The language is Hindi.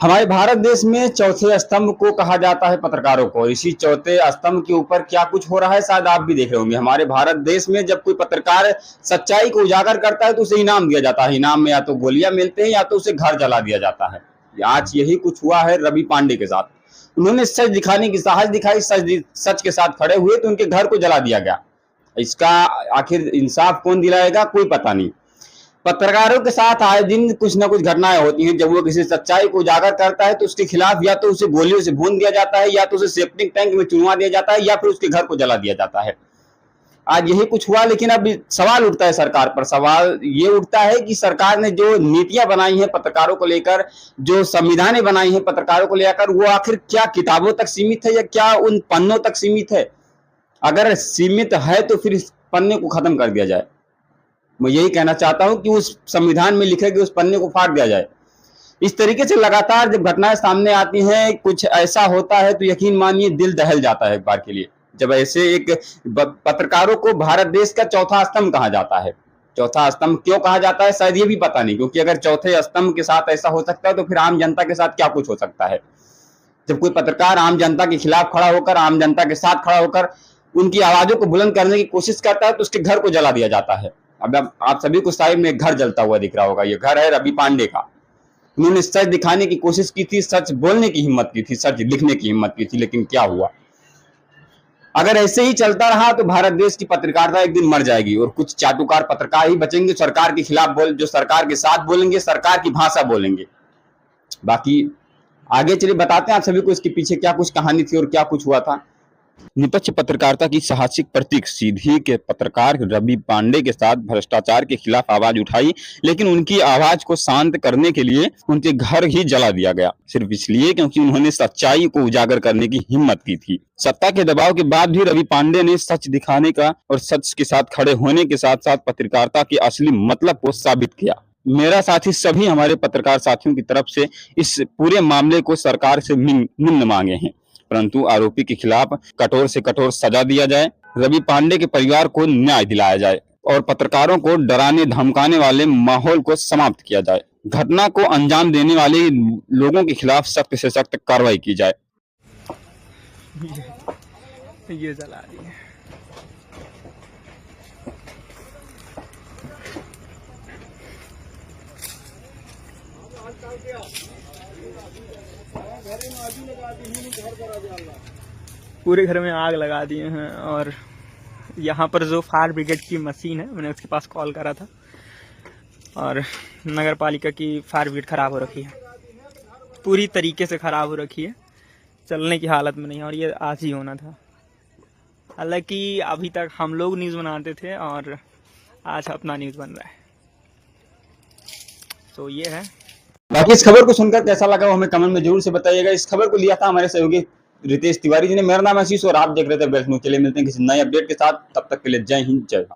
हमारे भारत देश में चौथे स्तंभ को कहा जाता है पत्रकारों को। इसी चौथे स्तंभ के ऊपर क्या कुछ हो रहा है शायद आप भी देख रहे होंगे। हमारे भारत देश में जब कोई पत्रकार सच्चाई को उजागर करता है तो उसे इनाम दिया जाता है। इनाम में या तो गोलियां मिलते हैं या तो उसे घर जला दिया जाता है। आज यही कुछ हुआ है रवि पांडे के साथ। उन्होंने सच दिखाने की साहस दिखाई, सच के साथ खड़े हुए तो उनके घर को जला दिया गया। इसका आखिर इंसाफ कौन दिलाएगा, कोई पता नहीं। पत्रकारों के साथ आए दिन कुछ ना कुछ घटनाएं होती हैं। जब वो किसी सच्चाई को उजागर करता है तो उसके खिलाफ या तो उसे गोलियों से भून दिया जाता है, या तो उसे सेप्टिक टैंक में चुनवा दिया जाता है, या फिर उसके घर को जला दिया जाता है। आज यही कुछ हुआ। लेकिन अब सवाल उठता है सरकार पर। सवाल ये उठता है कि सरकार ने जो नीतियां बनाई हैं पत्रकारों को लेकर, जो संविधानें बनाई हैं पत्रकारों को लेकर, वो आखिर क्या किताबों तक सीमित है या क्या उन पन्नों तक सीमित है? अगर सीमित है तो फिर इस पन्ने को खत्म कर दिया जाए। मैं यही कहना चाहता हूं कि उस संविधान में लिखे गए उस पन्ने को फाड़ दिया जाए। इस तरीके से लगातार जब घटनाएं सामने आती हैं, कुछ ऐसा होता है तो यकीन मानिए दिल दहल जाता है एक बार के लिए। जब ऐसे एक पत्रकारों को भारत देश का चौथा स्तंभ कहा जाता है। चौथा स्तंभ क्यों कहा जाता है शायद ये भी पता नहीं, क्योंकि अगर चौथे स्तंभ के साथ ऐसा हो सकता है तो फिर आम जनता के साथ क्या कुछ हो सकता है। जब कोई पत्रकार आम जनता के खिलाफ खड़ा होकर, आम जनता के साथ खड़ा होकर उनकी आवाजों को बुलंद करने की कोशिश करता है तो उसके घर को जला दिया जाता है। अब आप सभी को साइड में एक घर जलता हुआ दिख रहा होगा। ये घर है रवि पांडे का। उन्होंने सच दिखाने की कोशिश की थी, सच बोलने की हिम्मत की थी, सच लिखने की हिम्मत की थी, लेकिन क्या हुआ? अगर ऐसे ही चलता रहा तो भारत देश की पत्रकारिता एक दिन मर जाएगी और कुछ चाटुकार पत्रकार ही बचेंगे, सरकार के खिलाफ जो सरकार के साथ बोलेंगे, सरकार की भाषा बोलेंगे। बाकी आगे चलिए बताते हैं आप सभी को इसके पीछे क्या कुछ कहानी थी और क्या कुछ हुआ था। निष्पक्ष पत्रकारिता की साहसिक प्रतीक सीधी के पत्रकार रवि पांडे के साथ भ्रष्टाचार के खिलाफ आवाज उठाई, लेकिन उनकी आवाज को शांत करने के लिए उनके घर ही जला दिया गया, सिर्फ इसलिए क्योंकि उन्होंने सच्चाई को उजागर करने की हिम्मत की थी। सत्ता के दबाव के बाद भी रवि पांडे ने सच दिखाने का और सच के साथ खड़े होने के साथ साथ पत्रकारिता के असली मतलब को साबित किया। मेरा साथी सभी हमारे पत्रकार साथियों की तरफ से इस पूरे मामले को सरकार से निम्न मांगे हैं, परंतु आरोपी के खिलाफ कठोर से कठोर सजा दिया जाए, रवि पांडे के परिवार को न्याय दिलाया जाए और पत्रकारों को डराने धमकाने वाले माहौल को समाप्त किया जाए। घटना को अंजाम देने वाले लोगों के खिलाफ सख्त से सख्त कार्रवाई की जाए। ये जला रही है। पूरे घर में आग लगा दिए हैं और यहाँ पर जो फायर ब्रिगेड की मशीन है, मैंने उसके पास कॉल करा था और नगर पालिका की फायर ब्रिगेड खराब हो रखी है, पूरी तरीके से खराब हो रखी है, चलने की हालत में नहीं है और ये आज ही होना था। हालांकि अभी तक हम लोग न्यूज़ बनाते थे और आज अपना न्यूज़ बन रहा है। तो ये है। बाकी इस खबर को सुनकर कैसा लगा वो हमें कमेंट में जरूर से बताइएगा। इस खबर को लिया था हमारे सहयोगी रितेश तिवारी जी ने। मेरा नाम आशीष और आप देख रहे थे बेस्ट न्यूज़। चलिए मिलते हैं किसी नए अपडेट के साथ, तब तक के लिए जय हिंद जय भारत।